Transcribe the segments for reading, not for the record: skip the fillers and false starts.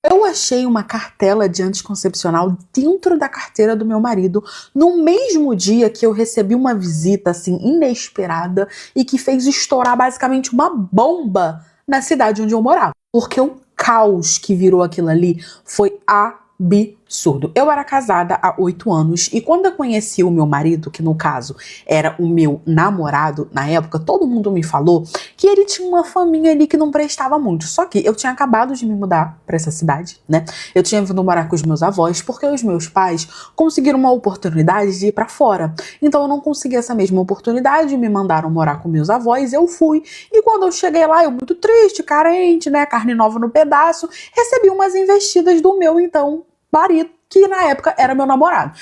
Eu achei uma cartela de anticoncepcional dentro da carteira do meu marido no mesmo dia que eu recebi uma visita assim inesperada e que fez estourar basicamente uma bomba na cidade onde eu morava. Porque o caos que virou aquilo ali foi absurdo. Eu era casada há 8 anos e quando eu conheci o meu marido, que no caso era o meu namorado na época, todo mundo me falou que ele tinha uma família ali que não prestava muito. Só que eu tinha acabado de me mudar pra essa cidade, né? Eu tinha vindo morar com os meus avós porque os meus pais conseguiram uma oportunidade de ir pra fora. Então eu não consegui essa mesma oportunidade, me mandaram morar com meus avós, eu fui. E quando eu cheguei lá, eu muito triste, carente, né? Carne nova no pedaço, recebi umas investidas do meu então marido, que na época era meu namorado.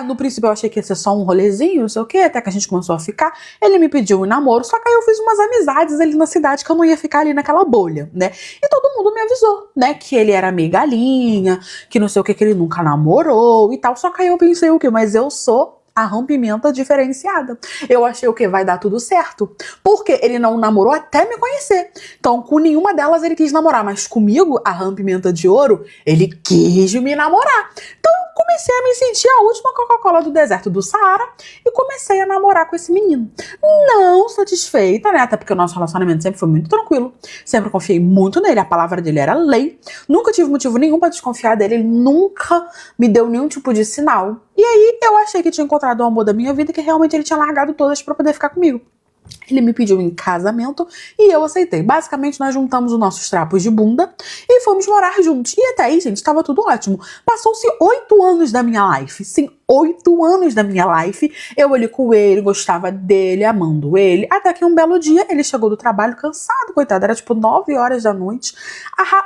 No princípio eu achei que ia ser só um rolezinho, não sei o que, até que a gente começou a ficar. Ele me pediu um namoro, só que aí eu fiz umas amizades ali na cidade que eu não ia ficar ali naquela bolha, né? E todo mundo me avisou, né, que ele era meio galinha, que não sei o que ele nunca namorou e tal. Só que aí eu pensei o quê? Mas eu sou a rã-pimenta diferenciada. Eu achei o que vai dar tudo certo. Porque ele não namorou até me conhecer. Então, com nenhuma delas ele quis namorar. Mas comigo, a rã-pimenta de ouro, ele quis me namorar. Então, eu comecei a me sentir a última Coca-Cola do deserto do Saara e comecei a namorar com esse menino. Não satisfeita, né? Até porque o nosso relacionamento sempre foi muito tranquilo. Sempre confiei muito nele. A palavra dele era lei. Nunca tive motivo nenhum pra desconfiar dele. Ele nunca me deu nenhum tipo de sinal. E aí, eu achei que tinha encontrado o amor da minha vida, que realmente ele tinha largado todas pra poder ficar comigo. Ele me pediu em casamento e eu aceitei. Basicamente, nós juntamos os nossos trapos de bunda e fomos morar juntos. E até aí, gente, tava tudo ótimo. Passou-se 8 anos da minha life. Sim, 8 anos da minha life. Eu ali com ele, gostava dele, amando ele. Até que um belo dia, ele chegou do trabalho cansado, coitado. Era tipo 9 horas da noite.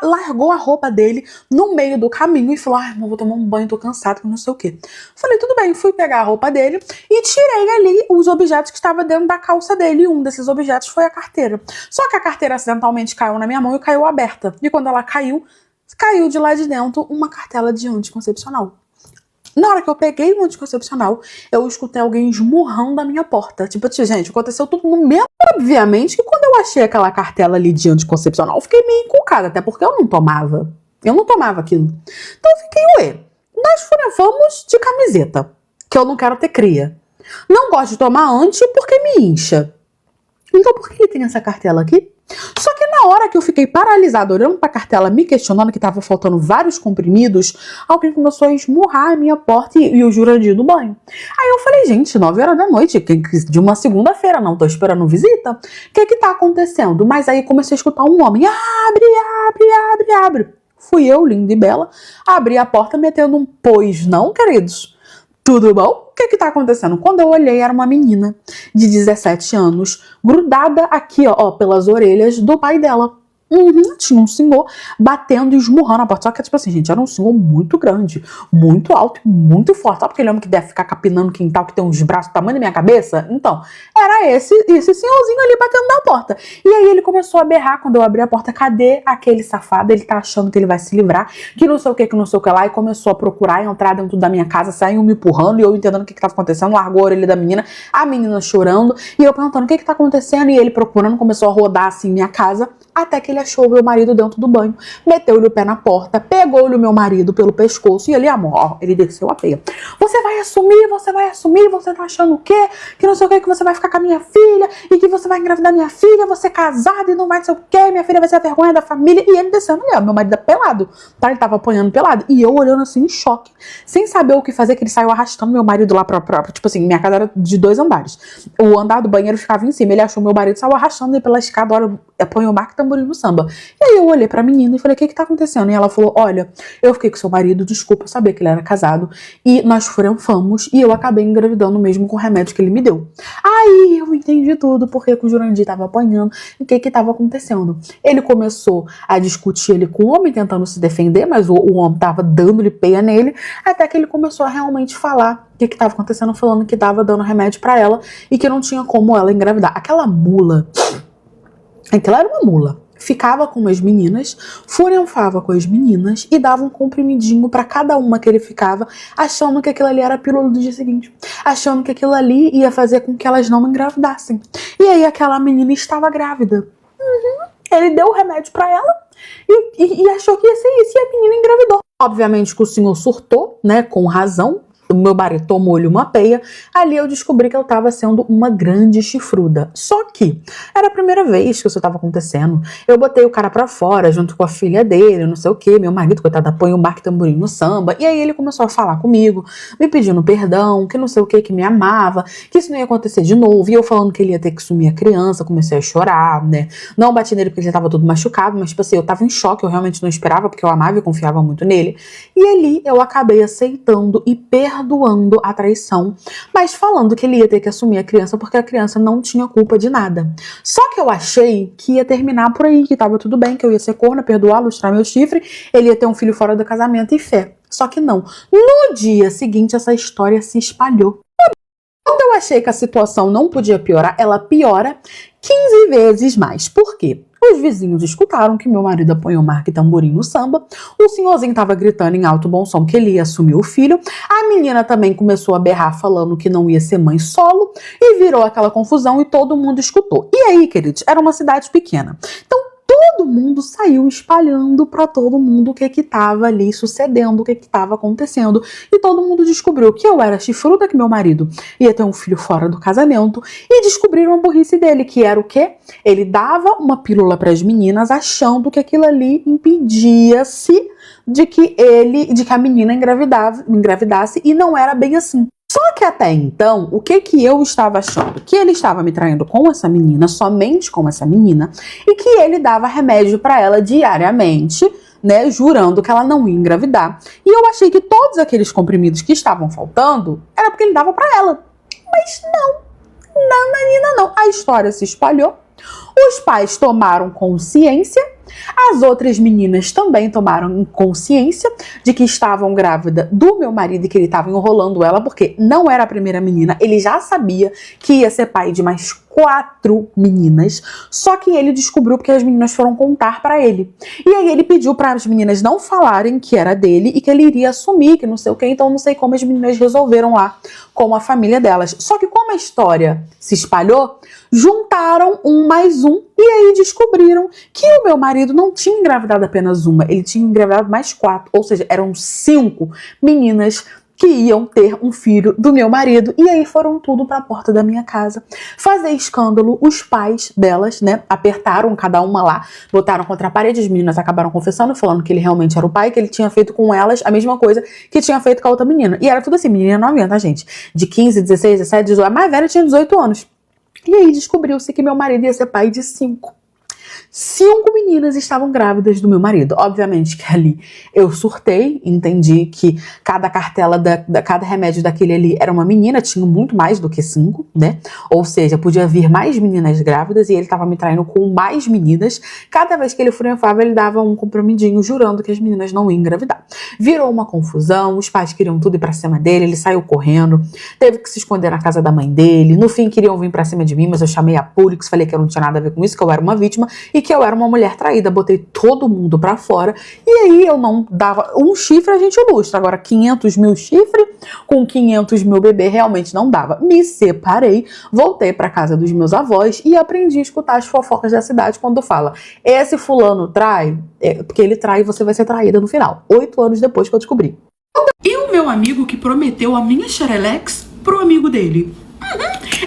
Largou a roupa dele no meio do caminho e falou: ai, irmão, vou tomar um banho, tô cansado, não sei o quê. Falei, tudo bem. Fui pegar a roupa dele e tirei ali os objetos que estavam dentro da calça dele. E um desses objetos foi a carteira. Só que a carteira acidentalmente caiu na minha mão e caiu aberta. E quando ela caiu de lá de dentro uma cartela de anticoncepcional. Na hora que eu peguei o anticoncepcional, eu escutei alguém esmurrando a minha porta. Tipo, gente, aconteceu tudo no mesmo. Obviamente que quando eu achei aquela cartela ali de anticoncepcional, eu fiquei meio encucada, até porque eu não tomava. Eu não tomava aquilo. Então eu fiquei, ué, nós vamos de camiseta, que eu não quero ter cria. Não gosto de tomar anti porque me incha. Então por que ele tem essa cartela aqui? Só que na hora que eu fiquei paralisada, olhando pra cartela, me questionando que tava faltando vários comprimidos, alguém começou a esmurrar a minha porta e o Jurandir no banho. Aí eu falei, gente, 9 horas da noite, de uma segunda-feira, não tô esperando visita. O que tá acontecendo? Mas aí comecei a escutar um homem, abre, abre, abre, abre. Fui eu, linda e bela, abri a porta metendo um pois não, queridos. Tudo bom? O que tá acontecendo? Quando eu olhei, era uma menina de 17 anos, grudada aqui, ó, pelas orelhas do pai dela. Tinha um senhor batendo e esmurrando a porta. Só que, tipo assim, gente, era um senhor muito grande, muito alto, muito forte. Sabe aquele homem que deve ficar capinando quintal, que tem uns braços do tamanho da minha cabeça? Então, era esse senhorzinho ali batendo na porta. E aí ele começou a berrar quando eu abri a porta. Cadê aquele safado? Ele tá achando que ele vai se livrar, que não sei o que lá. E começou a procurar entrar dentro da minha casa, saiu me empurrando e eu entendendo o que tava acontecendo. Largou a orelha da menina, a menina chorando. E eu perguntando o que tá acontecendo. E ele procurando, começou a rodar assim minha casa. Até que ele achou o meu marido dentro do banho, meteu-lhe o pé na porta, pegou-lhe o meu marido pelo pescoço e ele, amor, ó, ele desceu a peia. Você vai assumir, você tá achando o quê? Que não sei o quê, que você vai ficar com a minha filha e que você vai engravidar minha filha, você é casada e não vai ser o quê, minha filha vai ser a vergonha da família. E ele descendo, meu marido é pelado, tá? Ele tava apanhando pelado. E eu olhando assim em choque, sem saber o que fazer, que ele saiu arrastando meu marido lá pra tipo assim, minha casa era de 2 andares. O andar do banheiro ficava em cima, ele achou meu marido, saiu arrastando ele pela escada, olha, apanhou o Marco Tamborim no samba. E aí eu olhei pra menina e falei, o que tá acontecendo? E ela falou, olha, eu fiquei com seu marido, desculpa, eu sabia que ele era casado, e nós fomos e eu acabei engravidando mesmo com o remédio que ele me deu. Aí eu entendi tudo, porque o Jurandir tava apanhando e o que tava acontecendo. Ele começou a discutir ele com o homem, tentando se defender, mas o homem tava dando-lhe peia nele, até que ele começou a realmente falar o que tava acontecendo, falando que tava dando remédio pra ela e que não tinha como ela engravidar. Aquela era uma mula. Ficava com as meninas, furenfava com as meninas e dava um comprimidinho pra cada uma que ele ficava, achando que aquilo ali era a pílula do dia seguinte, achando que aquilo ali ia fazer com que elas não engravidassem. E aí aquela menina estava grávida. Ele deu o remédio pra ela e achou que ia ser isso, e a menina Obviamente que o senhor surtou, né, com razão. O meu marido tomou-lhe uma peia. Ali eu descobri que eu tava sendo uma grande chifruda. Só que era a primeira vez que isso tava acontecendo. Eu botei o cara pra fora, junto com a filha dele, não sei o quê. Meu marido, coitado, apoia o Mark Tamborim no samba. E aí ele começou a falar comigo, me pedindo perdão, que não sei o quê, que me amava, que isso não ia acontecer de novo. E eu falando que ele ia ter que sumir a criança, comecei a chorar, né? Não bati nele porque ele tava todo machucado, mas tipo assim, eu tava em choque, eu realmente não esperava, porque eu amava e confiava muito nele. E ali eu acabei aceitando e perdoando a traição, mas falando que ele ia ter que assumir a criança porque a criança não tinha culpa de nada. Só que eu achei que ia terminar por aí, que tava tudo bem, que eu ia ser corna, perdoar, lustrar meu chifre, ele ia ter um filho fora do casamento e fé. Só que não. No dia seguinte, essa história se espalhou. Quando eu achei que a situação não podia piorar, ela piora 15 vezes mais. Por quê? Os vizinhos escutaram que meu marido apanhou Mark Tamborim no samba, o senhorzinho tava gritando em alto bom som que ele ia assumir o filho, a menina também começou a berrar falando que não ia ser mãe solo, e virou aquela confusão e todo mundo escutou. E aí, queridos, era uma cidade pequena. Então, todo mundo saiu espalhando para todo mundo o que tava ali sucedendo, o que tava acontecendo. E todo mundo descobriu que eu era chifruda, que meu marido ia ter um filho fora do casamento. E descobriram a burrice dele, que era o quê? Ele dava uma pílula para as meninas achando que aquilo ali impedia-se de que a menina engravidasse, e não era bem assim. Só que até então, o que eu estava achando? Que ele estava me traindo com essa menina, somente com essa menina, e que ele dava remédio para ela diariamente, né, jurando que ela não ia engravidar. E eu achei que todos aqueles comprimidos que estavam faltando era porque ele dava para ela. Mas não, menina não. A história se espalhou, os pais tomaram consciência, as outras meninas também tomaram consciência de que estavam grávidas do meu marido e que ele estava enrolando ela, porque não era a primeira menina, ele já sabia que ia ser pai de mais 4 meninas, só que ele descobriu porque as meninas foram contar pra ele. E aí ele pediu para as meninas não falarem que era dele e que ele iria assumir, que não sei o que, então não sei como as meninas resolveram lá com a família delas. Só que como a história se espalhou, juntaram um mais um e aí descobriram que o meu marido não tinha engravidado apenas uma, ele tinha engravidado mais 4, ou seja, eram 5 meninas que iam ter um filho do meu marido. E aí foram tudo pra porta da minha casa fazer escândalo. Os pais delas, né, apertaram cada uma lá, botaram contra a parede, as meninas acabaram confessando, falando que ele realmente era o pai, que ele tinha feito com elas a mesma coisa que tinha feito com a outra menina. E era tudo assim, menina novinha, tá, gente? De 15, 16, 17, 18, a mais velha tinha 18 anos. E aí descobriu-se que meu marido ia ser pai de 5. 5 meninas estavam grávidas do meu marido. Obviamente que ali eu surtei, entendi que cada cartela, cada remédio daquele ali era uma menina, tinha muito mais do que 5, né? Ou seja, podia vir mais meninas grávidas e ele tava me traindo com mais meninas. Cada vez que ele furunfava, ele dava um comprimidinho jurando que as meninas não iam engravidar. Virou uma confusão, os pais queriam tudo ir pra cima dele, ele saiu correndo, teve que se esconder na casa da mãe dele. No fim, queriam vir pra cima de mim, mas eu chamei a Púlix, falei que eu não tinha nada a ver com isso, que eu era uma vítima e que eu era uma mulher traída, botei todo mundo pra fora, e aí eu não dava um chifre, a gente ilustra, agora 500 mil chifre, com 500 mil bebê realmente não dava. Me separei, voltei pra casa dos meus avós e aprendi a escutar as fofocas da cidade quando fala, esse fulano trai, porque ele trai e você vai ser traída no final, 8 anos depois que eu descobri. E o meu amigo que prometeu a minha xerelex pro amigo dele?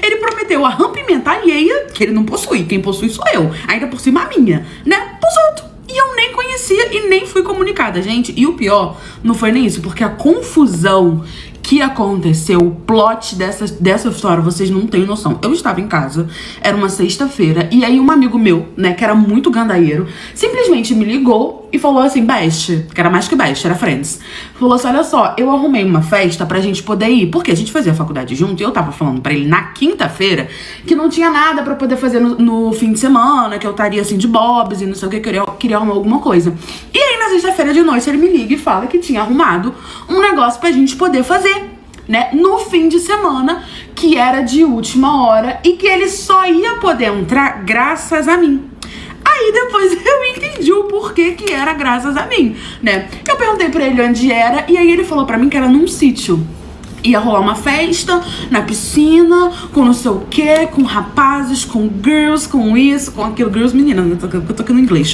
Ele prometeu a rã pimenta alheia, que ele não possui, quem possui sou eu, ainda por cima a minha, né, pros outros. E eu nem conhecia e nem fui comunicada, gente. E o pior não foi nem isso, porque a confusão que aconteceu, o plot dessa história, vocês não têm noção. Eu estava em casa, era uma sexta-feira, e aí um amigo meu, né, que era muito gandaieiro, simplesmente me ligou e falou assim, best, que era mais que best, era friends. Falou assim, olha só, eu arrumei uma festa pra gente poder ir, porque a gente fazia faculdade junto, e eu tava falando pra ele na quinta-feira que não tinha nada pra poder fazer no fim de semana, que eu estaria assim de bobs e não sei o que, queria arrumar alguma coisa. E aí na sexta-feira de noite ele me liga e fala que tinha arrumado um negócio pra gente poder fazer, né, no fim de semana, que era de última hora e que ele só ia poder entrar graças a mim. Aí depois eu entendi o porquê que era graças a mim, né? Eu perguntei pra ele onde era e aí ele falou pra mim que era num sítio. Ia rolar uma festa na piscina, com não sei o que, com rapazes, com girls, com isso, com aquilo. Girls, meninas, eu tô aqui no inglês,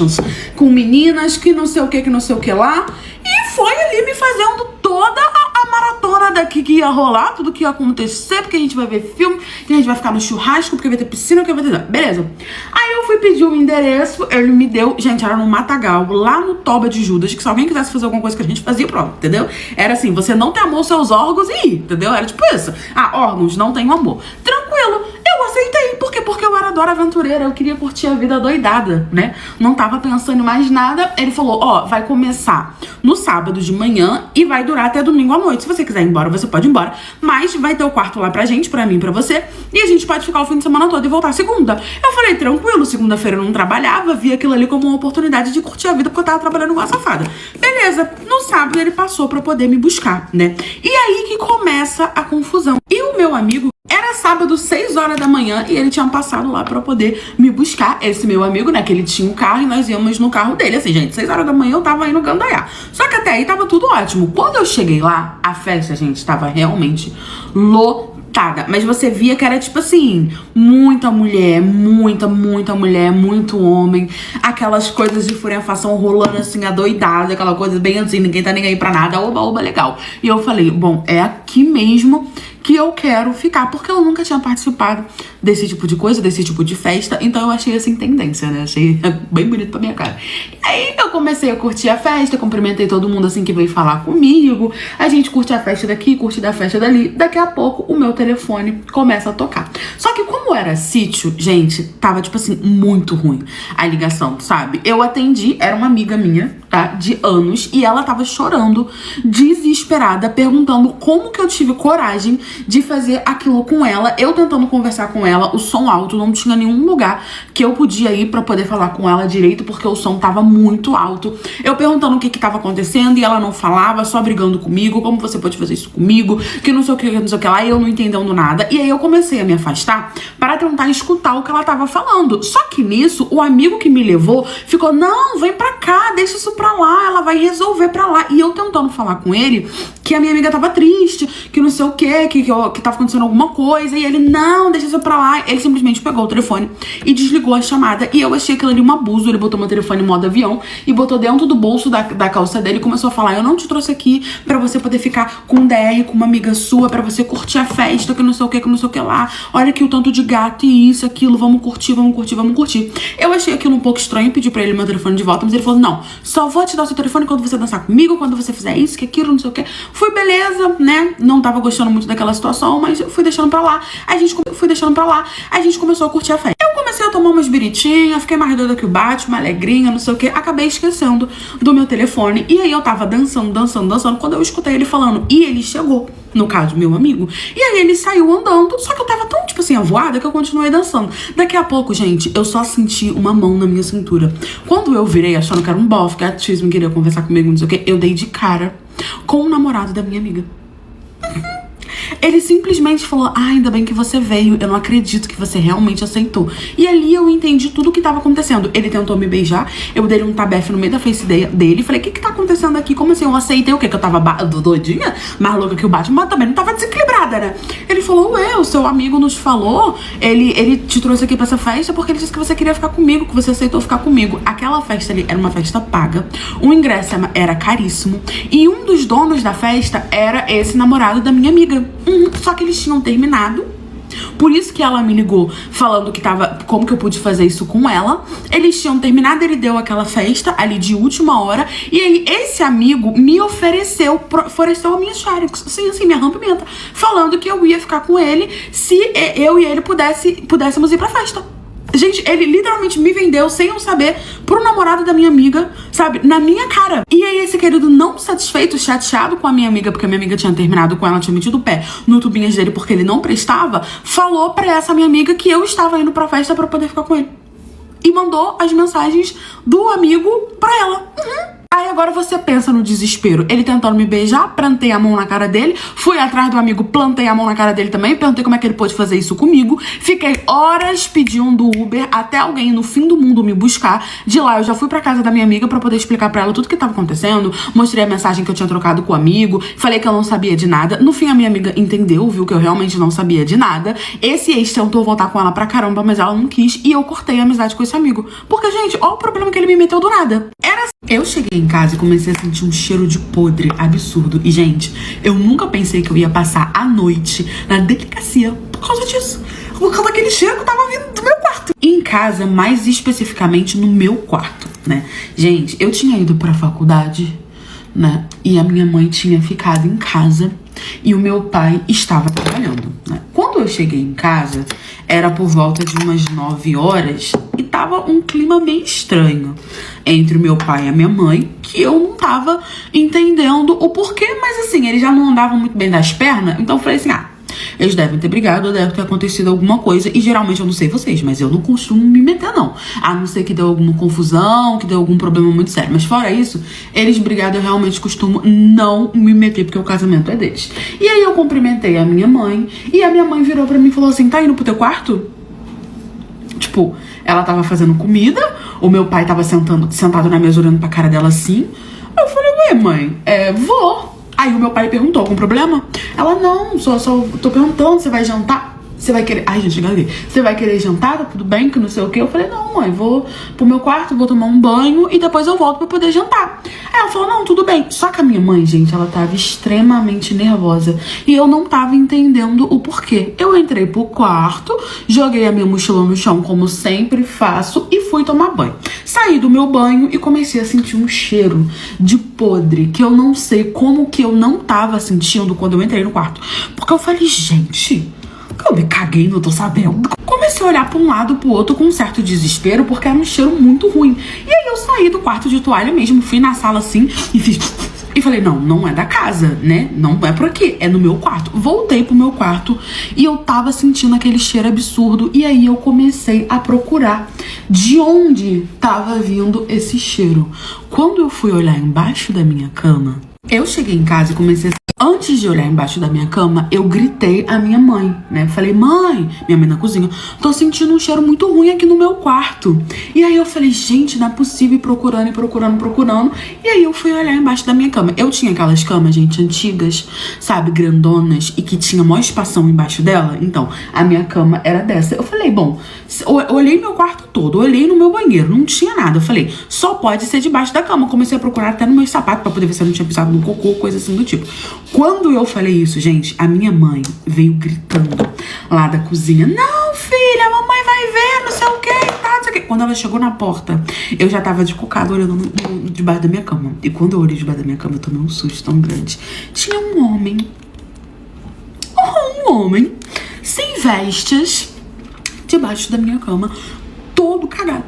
com meninas que não sei o que lá. E foi ali me fazendo toda a maratona daqui que ia rolar, tudo que ia acontecer, porque a gente vai ver filme, que a gente vai ficar no churrasco, porque vai ter piscina, que vai ter... Beleza. Aí eu fui pedir o endereço, ele me deu, gente, era no Matagal, lá no Toba de Judas, que se alguém quisesse fazer alguma coisa que a gente fazia, pronto, entendeu? Era assim, você não tem amor aos seus órgãos e ir, entendeu? Era tipo isso. Ah, órgãos, não tenho amor. Tranquilo. Eu aceitei. Por quê? Porque eu era Dora Aventureira, eu queria curtir a vida doidada, né? Não tava pensando em mais nada. Ele falou, ó, vai começar no sábado de manhã e vai durar até domingo à noite. Se você quiser ir embora, você pode ir embora. Mas vai ter o quarto lá pra gente, pra mim, pra você. E a gente pode ficar o fim de semana todo e voltar segunda. Eu falei, tranquilo, segunda-feira eu não trabalhava, vi aquilo ali como uma oportunidade de curtir a vida, porque eu tava trabalhando com a safada. Beleza, no sábado ele passou pra poder me buscar, né? E aí que começa a confusão. E o meu amigo, era sábado, 6 horas da manhã, e ele tinha passado lá pra poder me buscar. Esse meu amigo, né, que ele tinha um carro e nós íamos no carro dele. Assim, gente, 6 horas da manhã eu tava indo gandaiar. Só que até aí tava tudo ótimo. Quando eu cheguei lá, a festa, gente, tava realmente lotada. Mas você via que era tipo assim, muita mulher, muita mulher, muito homem. Aquelas coisas de furefação rolando assim, adoidada, aquela coisa bem assim, ninguém tá nem aí pra nada, oba, legal. E eu falei, bom, é aqui mesmo que eu quero ficar, porque eu nunca tinha participado desse tipo de coisa, desse tipo de festa, então eu achei assim tendência, né? Achei bem bonito pra minha cara. E aí eu comecei a curtir a festa, cumprimentei todo mundo assim que veio falar comigo, a gente curte a festa daqui, curte da festa dali, daqui a pouco o meu telefone começa a tocar. Só que como era sítio, gente, tava tipo assim, muito ruim a ligação, sabe? Eu atendi, era uma amiga minha, tá? De anos, e ela tava chorando, desesperada, perguntando como que eu tive coragem de fazer aquilo com ela, eu tentando conversar com ela, o som alto, não tinha nenhum lugar que eu podia ir pra poder falar com ela direito, porque o som tava muito alto, eu perguntando o que que tava acontecendo, e ela não falava, só brigando comigo, como você pode fazer isso comigo, que não sei o que, não sei o que lá, e eu não entendendo nada, e aí eu comecei a me afastar para tentar escutar o que ela tava falando, só que nisso, o amigo que me levou ficou, não, vem pra cá, deixa isso pra lá, ela vai resolver pra lá, e eu tentando falar com ele, que a minha amiga tava triste, que não sei o que tava acontecendo alguma coisa, e ele, não, deixa isso pra lá. Ele simplesmente pegou o telefone e desligou a chamada, e eu achei aquilo ali um abuso. Ele botou meu telefone em modo avião e botou dentro do bolso da calça dele e começou a falar, eu não te trouxe aqui pra você poder ficar com um DR, com uma amiga sua, pra você curtir a festa, que não sei o que lá, olha aqui o tanto de gato e isso, aquilo, vamos curtir. Eu achei aquilo um pouco estranho, pedi pra ele meu telefone de volta, mas ele falou, não, só vou te dar o seu telefone quando você dançar comigo, quando você fizer isso, que aquilo, não sei o que. Fui, beleza, né, não tava gostando muito daquela situação, mas eu fui deixando pra lá, a gente começou a curtir a festa. Eu comecei a tomar umas biritinhas, fiquei mais doida que o Batman, alegrinha, não sei o que, acabei esquecendo do meu telefone, e aí eu tava dançando, quando eu escutei ele falando, e ele chegou, no caso, meu amigo, e aí ele saiu andando, só que eu tava tão, tipo assim, avoada, que eu continuei dançando. Daqui a pouco, gente, eu só senti uma mão na minha cintura. Quando eu virei, achando que era um bofe, que a Tisman queria conversar comigo, não sei o que, eu dei de cara com o namorado da minha amiga. Ele simplesmente falou, ainda bem que você veio, eu não acredito que você realmente aceitou. E ali eu entendi tudo o que tava acontecendo. Ele tentou me beijar, eu dei um tabefe no meio da face dele, falei, o que tá acontecendo aqui? Como assim? Eu aceitei o quê? Que eu tava doidinha? Mais louca que o Batman, mas também não tava desequilibrada, né? Ele falou, ué, o seu amigo nos falou, ele te trouxe aqui pra essa festa porque ele disse que você queria ficar comigo, que você aceitou ficar comigo. Aquela festa ali era uma festa paga, o ingresso era caríssimo, e um dos donos da festa era esse namorado da minha amiga. Só que eles tinham terminado. Por isso que ela me ligou falando que tava, como que eu pude fazer isso com ela. Eles tinham terminado, ele deu aquela festa ali de última hora. E aí esse amigo me ofereceu a minha xerex, assim, minha rampa-pimenta, falando que eu ia ficar com ele se eu e ele pudéssemos ir pra festa. Gente, ele literalmente me vendeu sem eu saber pro namorado da minha amiga, sabe? Na minha cara. E aí esse querido não satisfeito, chateado com a minha amiga, porque a minha amiga tinha terminado com ela, tinha metido o pé no tubinhas dele porque ele não prestava, falou pra essa minha amiga que eu estava indo pra festa pra poder ficar com ele. E mandou as mensagens do amigo pra ela. Aí agora você pensa no desespero. Ele tentando me beijar, plantei a mão na cara dele, fui atrás do amigo, plantei a mão na cara dele também, perguntei como é que ele pôde fazer isso comigo. Fiquei horas pedindo Uber até alguém no fim do mundo me buscar. De lá eu já fui pra casa da minha amiga pra poder explicar pra ela tudo que tava acontecendo. Mostrei a mensagem que eu tinha trocado com o amigo, falei que eu não sabia de nada. No fim a minha amiga entendeu, viu que eu realmente não sabia de nada. Esse ex tentou voltar com ela pra caramba, mas ela não quis, e eu cortei a amizade com esse amigo. Porque, gente, olha o problema que ele me meteu do nada. Eu cheguei cheguei em casa e comecei a sentir um cheiro de podre absurdo. E, gente, eu nunca pensei que eu ia passar a noite na delegacia por causa disso. Por causa daquele cheiro que tava vindo do meu quarto. Em casa, mais especificamente no meu quarto, né? Gente, eu tinha ido pra faculdade, né? E a minha mãe tinha ficado em casa e o meu pai estava trabalhando, né? Quando eu cheguei em casa, era por volta de umas 9 horas e tava um clima meio estranho entre o meu pai e a minha mãe, que eu não tava entendendo o porquê, mas assim, eles já não andavam muito bem das pernas, então eu falei assim, eles devem ter brigado, deve ter acontecido alguma coisa. E geralmente eu não sei vocês, mas eu não costumo me meter, não. A não ser que deu alguma confusão, que deu algum problema muito sério. Mas fora isso, eles brigados eu realmente costumo não me meter, porque o casamento é deles. E aí eu cumprimentei a minha mãe, e a minha mãe virou pra mim e falou assim, tá indo pro teu quarto? Tipo, ela tava fazendo comida, o meu pai tava sentado na mesa olhando pra cara dela assim. Eu falei, ué mãe, vou. Aí o meu pai perguntou, algum problema? Ela, não, só tô perguntando, você vai jantar? Você vai querer... Ai, gente, engasguei. Você vai querer jantar? Tá tudo bem? Que não sei o quê. Eu falei, não, mãe, vou pro meu quarto, vou tomar um banho e depois eu volto pra poder jantar. Aí ela falou, não, tudo bem. Só que a minha mãe, gente, ela tava extremamente nervosa e eu não tava entendendo o porquê. Eu entrei pro quarto, joguei a minha mochila no chão, como sempre faço, e fui tomar banho. Saí do meu banho e comecei a sentir um cheiro de podre que eu não sei como que eu não tava sentindo quando eu entrei no quarto. Porque eu falei, gente... eu me caguei, não tô sabendo. Comecei a olhar pra um lado, pro outro com um certo desespero, porque era um cheiro muito ruim. E aí eu saí do quarto de toalha mesmo, fui na sala assim e fiz... e falei, não é da casa, né? Não é por aqui, é no meu quarto. Voltei pro meu quarto e eu tava sentindo aquele cheiro absurdo. E aí eu comecei a procurar de onde tava vindo esse cheiro. Quando eu fui olhar embaixo da minha cama, eu cheguei em casa e comecei a... Antes de olhar embaixo da minha cama, eu gritei a minha mãe, né? Falei, mãe, minha mãe na cozinha, tô sentindo um cheiro muito ruim aqui no meu quarto. E aí eu falei, gente, não é possível, ir procurando. E aí eu fui olhar embaixo da minha cama. Eu tinha aquelas camas, gente, antigas, sabe, grandonas, e que tinha maior espação embaixo dela. Então, a minha cama era dessa. Eu falei, bom, eu olhei meu quarto todo, olhei no meu banheiro, não tinha nada. Eu falei, só pode ser debaixo da cama. Comecei a procurar até no meu sapato pra poder ver se eu não tinha pisado no cocô, coisa assim do tipo. Quando eu falei isso, gente, a minha mãe veio gritando lá da cozinha. Não, filha, a mamãe vai ver, não sei o que, tá, não sei o que. Quando ela chegou na porta, eu já tava de cocada olhando debaixo da minha cama. E quando eu olhei debaixo da minha cama, eu tomei um susto tão grande. Tinha um homem sem vestes debaixo da minha cama, todo cagado.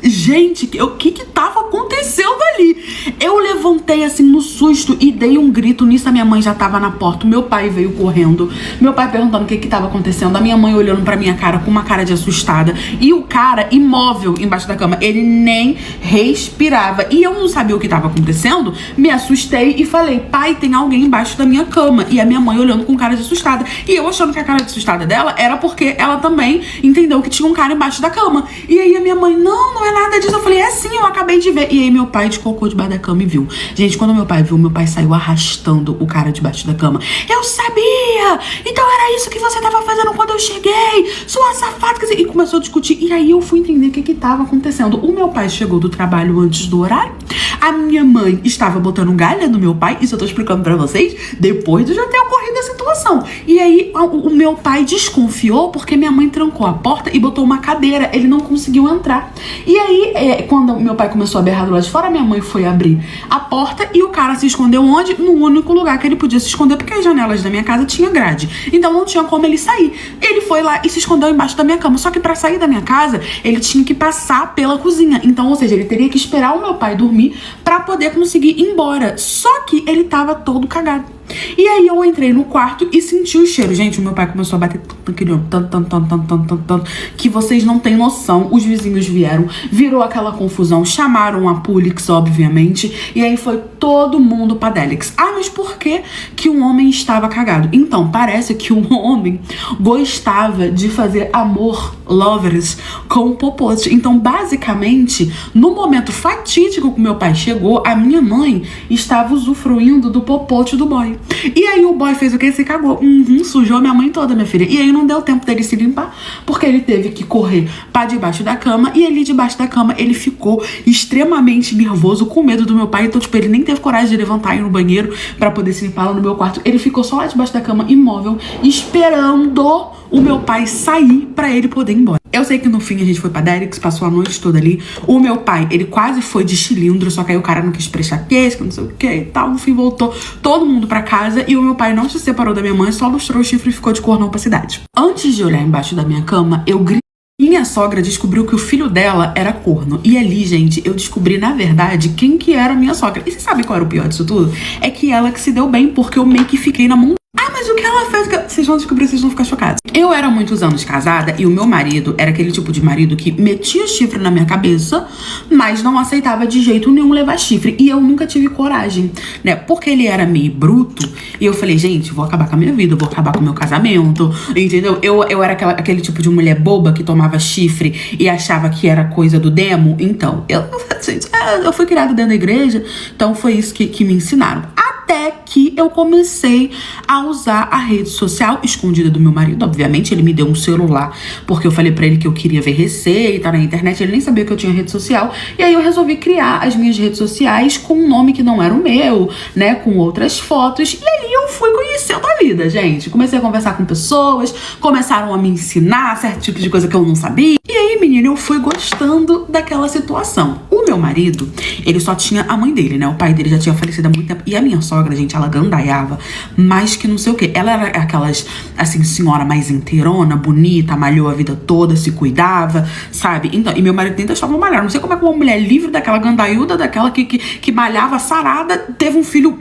Gente, o que tava acontecendo ali? Eu levantei assim no susto e dei um grito. Nisso a minha mãe já tava na porta. O meu pai veio correndo. Meu pai perguntando o que tava acontecendo. A minha mãe olhando pra minha cara com uma cara de assustada. E o cara imóvel embaixo da cama. Ele nem respirava. E eu não sabia o que tava acontecendo. Me assustei e falei, pai, tem alguém embaixo da minha cama. E a minha mãe olhando com cara de assustada. E eu achando que a cara de assustada dela era porque ela também entendeu que tinha um cara embaixo da cama. E aí a minha mãe, não é nada disso. Eu falei, sim, eu acabei de ver. E aí meu pai descocou debaixo da cama e viu. Gente, quando meu pai viu, meu pai saiu arrastando o cara debaixo da cama. Eu sabia! Então era isso que você tava fazendo quando eu cheguei, sua safada. E começou a discutir. E aí eu fui entender o que tava acontecendo. O meu pai chegou do trabalho antes do horário. A minha mãe estava botando galha no meu pai. Isso eu tô explicando pra vocês depois de já ter ocorrido a situação. E aí o meu pai desconfiou porque minha mãe trancou a porta e botou uma cadeira. Ele não conseguiu entrar. E aí, quando meu pai começou a berrar do lado de fora, minha mãe foi abrir a porta e o cara se escondeu onde? No único lugar que ele podia se esconder, porque as janelas da minha casa tinha grade. Então não tinha como ele sair. Ele foi lá e se escondeu embaixo da minha cama. Só que pra sair da minha casa, ele tinha que passar pela cozinha. Então, ou seja, ele teria que esperar o meu pai dormir pra poder conseguir ir embora. Só que ele tava todo cagado. E aí eu entrei no quarto e senti o cheiro. Gente, o meu pai começou a bater tanto, que vocês não têm noção. Os vizinhos vieram, virou aquela confusão, chamaram a Pulix, obviamente, e aí foi todo mundo pra Delix. Mas por que que um homem estava cagado. Então, parece que um homem gostava de fazer amor, lovers, com o popote. Então, basicamente, no momento fatídico que meu pai chegou, a minha mãe estava usufruindo do popote do boy. E aí o boy fez o quê? Se cagou. Sujou minha mãe toda, minha filha. E aí não deu tempo dele se limpar, porque ele teve que correr pra debaixo da cama. E ali debaixo da cama, ele ficou extremamente nervoso, com medo do meu pai. Então, tipo, ele nem teve coragem de levantar e ir no banheiro pra poder se limpar lá no meu quarto. Ele ficou só lá debaixo da cama, imóvel, esperando o meu pai sair pra ele poder ir embora. Eu sei que no fim a gente foi pra Derrick's, passou a noite toda ali. O meu pai, ele quase foi de cilindro, só que aí o cara não quis prestar queixa, não sei o que e tal. No fim voltou todo mundo pra casa e o meu pai não se separou da minha mãe, só lustrou o chifre e ficou de cornão pra cidade. Antes de olhar embaixo da minha cama, eu gritei. Minha sogra descobriu que o filho dela era corno. E ali, gente, eu descobri, na verdade, quem que era a minha sogra. E você sabe qual era o pior disso tudo? É que ela que se deu bem, porque eu meio que fiquei na mão. Ah, mas o que ela fez? Vocês vão descobrir, vocês vão ficar chocados. Eu era há muitos anos casada e o meu marido era aquele tipo de marido que metia chifre na minha cabeça, mas não aceitava de jeito nenhum levar chifre. E eu nunca tive coragem, né? Porque ele era meio bruto. E eu falei, gente, vou acabar com a minha vida, vou acabar com o meu casamento, entendeu? Eu era aquele tipo de mulher boba que tomava chifre e achava que era coisa do demo. Então, eu fui criada dentro da igreja, então foi isso que me ensinaram. Até que eu comecei a usar a rede social escondida do meu marido. Obviamente, ele me deu um celular, porque eu falei pra ele que eu queria ver receita na internet. Ele nem sabia que eu tinha rede social. E aí eu resolvi criar as minhas redes sociais com um nome que não era o meu, né? Com outras fotos. E aí eu fui conhecendo a vida, gente. Comecei a conversar com pessoas, começaram a me ensinar certo tipo de coisa que eu não sabia. E aí, menina, eu fui gostando daquela situação. O meu marido, ele só tinha a mãe dele, né? O pai dele já tinha falecido há muito tempo. E a minha sogra, gente, ela gandaiava mais que não sei o quê. Ela era aquelas, assim, senhora mais inteirona, bonita, malhou a vida toda, se cuidava, sabe? Então, e meu marido nem deixava malhar. Não sei como é que uma mulher livre daquela gandaiuda, daquela que malhava sarada, teve um filho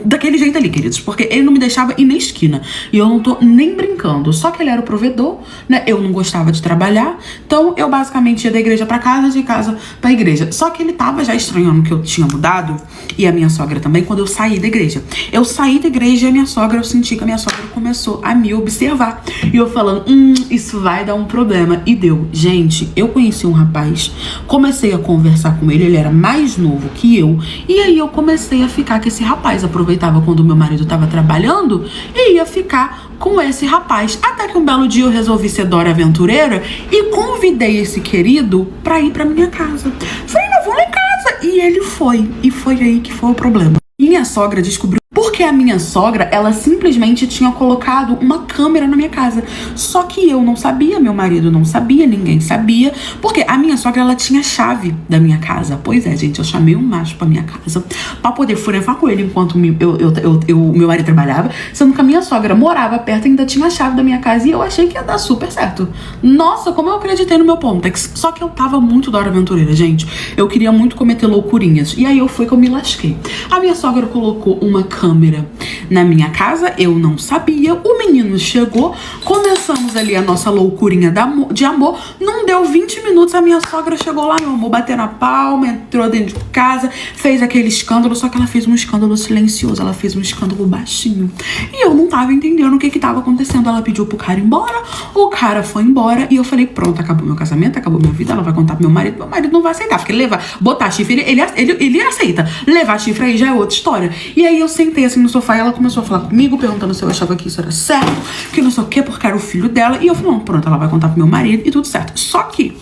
daquele jeito ali, queridos. Porque ele não me deixava ir na esquina. E eu não tô nem brincando. Só que ele era o provedor, né? Eu não gostava de trabalhar. Então, eu basicamente ia da igreja pra casa, de casa pra igreja. Só que ele tava já estranhando que eu tinha mudado. E a minha sogra também, quando eu saí da igreja. Eu saí da igreja e a minha sogra, eu senti que a minha sogra começou a me observar. E eu falando, isso vai dar um problema. E deu. Gente, eu conheci um rapaz, comecei a conversar com ele era mais novo que eu. E aí eu comecei a ficar com esse rapaz. Aproveitava quando o meu marido tava trabalhando e ia ficar com esse rapaz. Até que um belo dia eu resolvi ser Dora Aventureira e convidei esse querido pra ir pra minha casa. Falei, não, vou lá em casa. E ele foi. E foi aí que foi o problema. Minha sogra descobriu porque a minha sogra, ela simplesmente tinha colocado uma câmera na minha casa. Só que eu não sabia, meu marido não sabia, ninguém sabia. Porque a minha sogra, ela tinha chave da minha casa. Pois é, gente, eu chamei um macho pra minha casa pra poder furevar com ele enquanto o meu marido trabalhava. Sendo que a minha sogra morava perto e ainda tinha a chave da minha casa. E eu achei que ia dar super certo. Nossa, como eu acreditei no meu Pontex. Só que eu tava muito Dora Aventureira, gente. Eu queria muito cometer loucurinhas. E aí foi que eu me lasquei. A minha sogra colocou uma câmera na minha casa, eu não sabia. O menino chegou, começamos ali a nossa loucurinha de amor. Não deu 20 minutos, a minha sogra chegou lá, meu amor, bateu na palma, entrou dentro de casa, fez aquele escândalo, só que ela fez um escândalo silencioso, ela fez um escândalo baixinho. E eu não tava entendendo o que tava acontecendo. Ela pediu pro cara ir embora, o cara foi embora e eu falei, pronto, acabou meu casamento, acabou minha vida, ela vai contar pro meu marido não vai aceitar, porque botar chifre, ele aceita. Levar chifre aí já é outra história. E aí eu sentei assim no sofá e ela começou a falar comigo, perguntando se eu achava que isso era sério, que não sei o que, porque era o filho dela. E eu falei, não, pronto, ela vai contar pro meu marido e tudo certo. Só que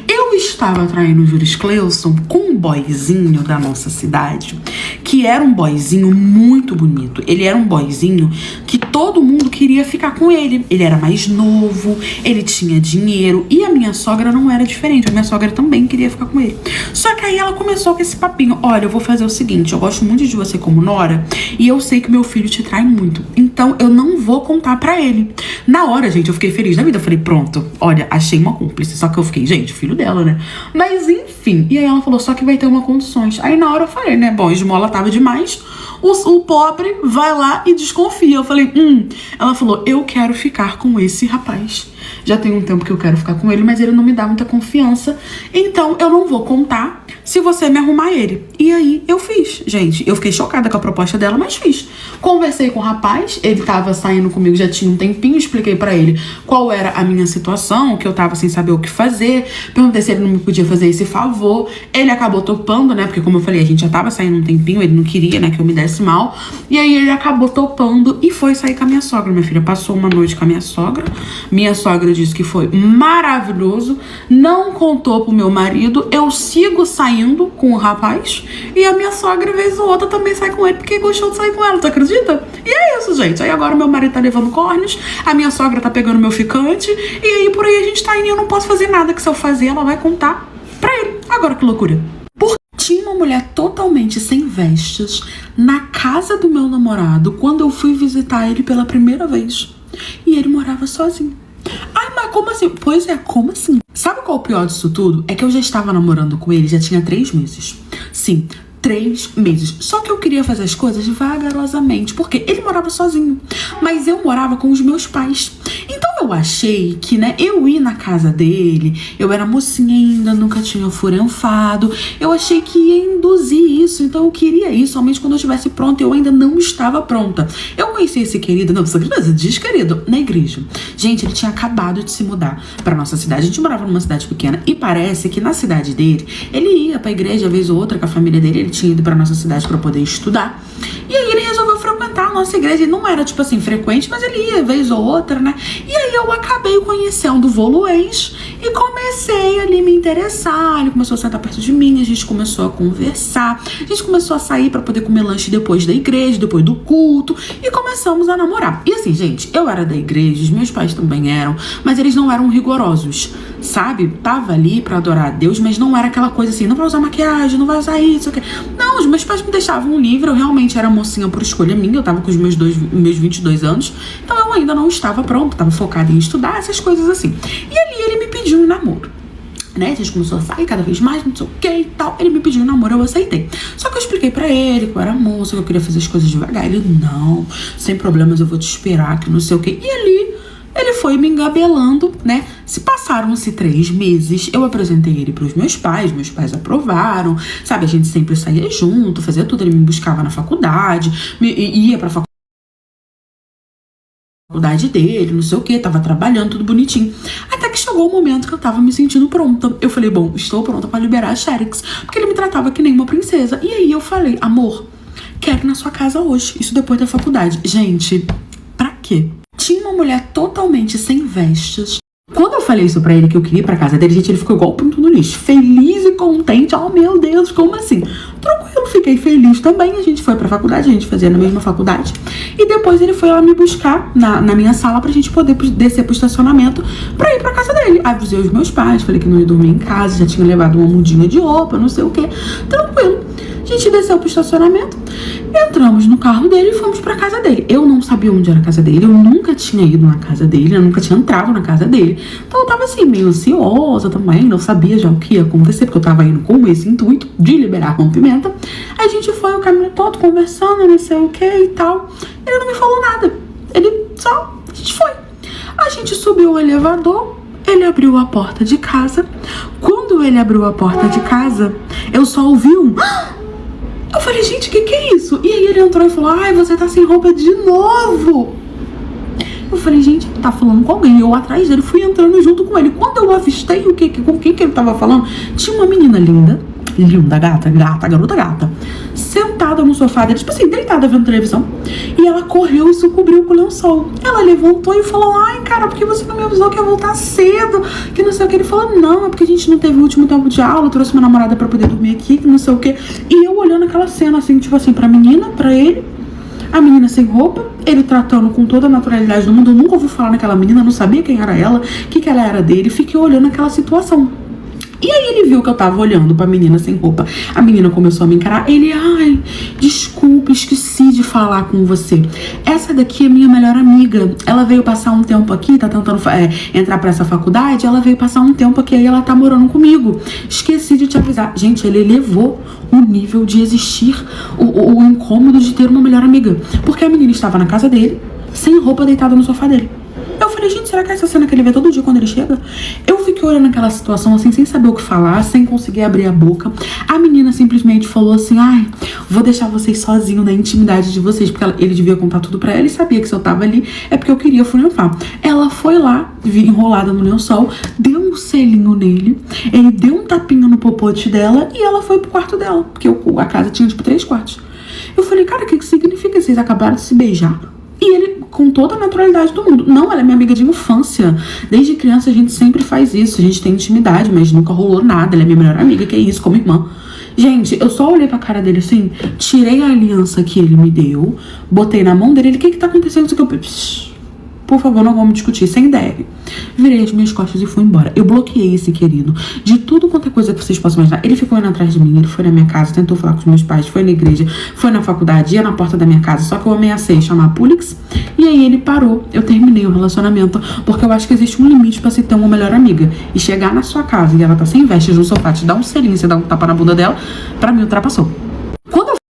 eu estava traindo o Juris Cleusson com um boyzinho da nossa cidade, que era um boyzinho muito bonito. Ele era um boyzinho que todo mundo queria ficar com ele. Ele era mais novo, ele tinha dinheiro e a minha sogra não era diferente. A minha sogra também queria ficar com ele. Só que aí ela começou com esse papinho. Olha, eu vou fazer o seguinte, eu gosto muito de você como nora e eu sei que meu filho te trai muito. Então eu não vou contar pra ele. Na hora, gente, eu fiquei feliz da vida. Eu falei, pronto, olha, achei uma cúmplice. Só que eu fiquei, gente, o filho dela, né? Mas enfim. E aí ela falou, só que vai ter uma condições. Aí na hora eu falei, né? Bom, esmola tava demais. O pobre vai lá e desconfia. Eu falei, Ela falou, eu quero ficar com esse rapaz. Já tem um tempo que eu quero ficar com ele, mas ele não me dá muita confiança. Então eu não vou contar se você me arrumar ele. E aí eu fiz, gente. Eu fiquei chocada com a proposta dela, mas fiz. Conversei com o rapaz, ele tava saindo comigo já tinha um tempinho, expliquei pra ele qual era a minha situação, que eu tava sem saber o que fazer. Perguntei se ele não me podia fazer esse favor. Ele acabou topando, né? Porque como eu falei, a gente já tava saindo um tempinho, ele não queria, né, que eu me desse mal. E aí ele acabou topando e foi sair com a minha sogra, minha filha. Passou uma noite com a minha sogra. Minha sogra disse que foi maravilhoso. Não contou pro meu marido. Eu sigo saindo com o rapaz. E a minha sogra, vez ou outra, também sai com ele porque gostou de sair com ela, tu acredita? E é isso, gente. Aí agora meu marido tá levando cornos, a minha sogra tá pegando meu ficante, e aí por aí a gente tá indo e eu não posso fazer nada, que se eu fazer, ela vai contar pra ele. Agora que loucura. Porque tinha uma mulher totalmente sem vestes na casa do meu namorado quando eu fui visitar ele pela primeira vez. E ele morava sozinho. Ai, mas como assim? Pois é, como assim? Sabe qual é o pior disso tudo? É que eu já estava namorando com ele, já tinha 3 meses. Sim, 3 meses. Só que eu queria fazer as coisas vagarosamente, porque ele morava sozinho, mas eu morava com os meus pais. Então eu achei que, né, eu ir na casa dele, eu era mocinha ainda, nunca tinha furanfado, eu achei que ia induzir isso, então eu queria isso somente quando eu estivesse pronta, e eu ainda não estava pronta. Eu conheci esse querido, não, você diz querido, na igreja. Gente, ele tinha acabado de se mudar pra nossa cidade, a gente morava numa cidade pequena, e parece que na cidade dele, ele ia pra igreja vez ou outra com a família dele, ele tinha ido pra nossa cidade pra poder estudar, e aí ele resolveu frequentar a nossa igreja. Ele não era, tipo assim, frequente, mas ele ia vez ou outra, né? E aí eu acabei conhecendo o Voluês e comecei ali a me interessar. Ele começou a sentar perto de mim, a gente começou a conversar, a gente começou a sair pra poder comer lanche depois da igreja, depois do culto, e começamos a namorar. E assim, gente, eu era da igreja, os meus pais também eram, mas eles não eram rigorosos, sabe? Tava ali pra adorar a Deus, mas não era aquela coisa assim, não vai usar maquiagem, não vai usar isso, aqui. Não, os meus pais me deixavam livre, eu realmente era mocinha por escolha minha, eu tava com os meus 22 anos, então eu ainda não estava pronta, tava focada em estudar, essas coisas assim. E ali ele me pediu um namoro, né? A gente começou a sair cada vez mais, não sei o que e tal. Ele me pediu um namoro, eu aceitei. Só que eu expliquei pra ele que eu era moça, que eu queria fazer as coisas devagar. Ele, não, sem problemas, eu vou te esperar, que não sei o que. E ali ele foi me engabelando, né? Se passaram-se 3 meses, eu apresentei ele pros meus pais aprovaram, sabe? A gente sempre saía junto, fazia tudo. Ele me buscava na faculdade, ia pra faculdade dele, não sei o que, tava trabalhando, tudo bonitinho. Até que chegou o momento que eu tava me sentindo pronta. Eu falei, bom, estou pronta pra liberar a Xerix, porque ele me tratava que nem uma princesa. E aí eu falei, amor, quero ir na sua casa hoje. Isso depois da faculdade. Gente, pra quê? Tinha uma mulher totalmente sem vestes. Quando eu falei isso pra ele, que eu queria ir pra casa dele, gente, ele ficou igual o pinto no lixo. Feliz e contente. Oh, meu Deus, como assim? Tranquilo, fiquei feliz também. A gente foi pra faculdade, a gente fazia na mesma faculdade. E depois ele foi lá me buscar na minha sala pra gente poder descer pro estacionamento pra ir pra casa dele. Avisei os meus pais, falei que não ia dormir em casa, já tinha levado uma mudinha de roupa, não sei o que. Tranquilo. A gente desceu pro estacionamento, entramos no carro dele e fomos pra casa dele. Eu não sabia onde era a casa dele, eu nunca tinha ido na casa dele, eu nunca tinha entrado na casa dele. Então eu tava assim, meio ansiosa também, não sabia já o que ia acontecer, porque eu tava indo com esse intuito de liberar a rompimenta. A gente foi o caminho todo conversando, não sei o que e tal. Ele não me falou nada, a gente foi. A gente subiu o elevador, ele abriu a porta de casa. Quando ele abriu a porta de casa, eu só ouvi um... Eu falei, gente, o que é isso? E aí ele entrou e falou, ai, você tá sem roupa de novo. Eu falei, gente, ele tá falando com alguém. Eu atrás dele fui entrando junto com ele. Quando eu avistei com quem que ele tava falando, tinha uma menina linda, garota gata, sentada no sofá dele, tipo assim, deitada vendo televisão. E ela correu e se cobriu com o lençol. Ela levantou e falou, ai, cara, por que você não me avisou que ia voltar cedo? Que não sei o que. Ele falou, não, é porque a gente não teve o último tempo de aula, eu trouxe minha namorada pra poder dormir aqui, que não sei o que. E eu olhando aquela cena, assim, tipo assim, pra menina, pra ele, a menina sem roupa, ele tratando com toda a naturalidade do mundo. Eu nunca ouvi falar naquela menina, não sabia quem era ela, o que ela era dele. Fiquei olhando aquela situação. E aí ele viu que eu tava olhando pra menina sem roupa. A menina começou a me encarar. Ele, ai, desculpa, esqueci de falar com você. Essa daqui é minha melhor amiga. Ela veio passar um tempo aqui, tá tentando entrar pra essa faculdade. Ela veio passar um tempo aqui, aí ela tá morando comigo. Esqueci de te avisar. Gente, ele elevou o nível de existir, o incômodo de ter uma melhor amiga. Porque a menina estava na casa dele, sem roupa, deitada no sofá dele. Eu falei, falei, gente, será que é essa cena que ele vê todo dia quando ele chega? Eu fiquei olhando aquela situação assim, sem saber o que falar, sem conseguir abrir a boca. A menina simplesmente falou assim, ai, vou deixar vocês sozinhos na intimidade de vocês, porque ele devia contar tudo pra ela e sabia que se eu tava ali é porque eu queria funiofar. Ela foi lá, enrolada no lençol, deu um selinho nele, ele deu um tapinha no popote dela e ela foi pro quarto dela, porque a casa tinha tipo 3 quartos. Eu falei, cara, o que significa? Vocês acabaram de se beijar? E ele, com toda a naturalidade do mundo, não, ela é minha amiga de infância. Desde criança a gente sempre faz isso, a gente tem intimidade, mas nunca rolou nada. Ela é minha melhor amiga, que é isso, como irmã. Gente, eu só olhei pra cara dele assim, tirei a aliança que ele me deu, botei na mão dele, ele, o que tá acontecendo? Isso que eu... Por favor, não vamos discutir, sem DR. Virei as minhas costas e fui embora. Eu bloqueei esse querido de tudo quanto é coisa que vocês possam imaginar. Ele ficou indo atrás de mim, ele foi na minha casa, tentou falar com os meus pais, foi na igreja, foi na faculdade, ia na porta da minha casa, só que eu ameacei chamar a Pulix, e aí ele parou. Eu terminei o relacionamento, porque eu acho que existe um limite pra se ter uma melhor amiga. E chegar na sua casa e ela tá sem vestes no sofá, te dar um selinho, você dá um tapa na bunda dela, pra mim ultrapassou.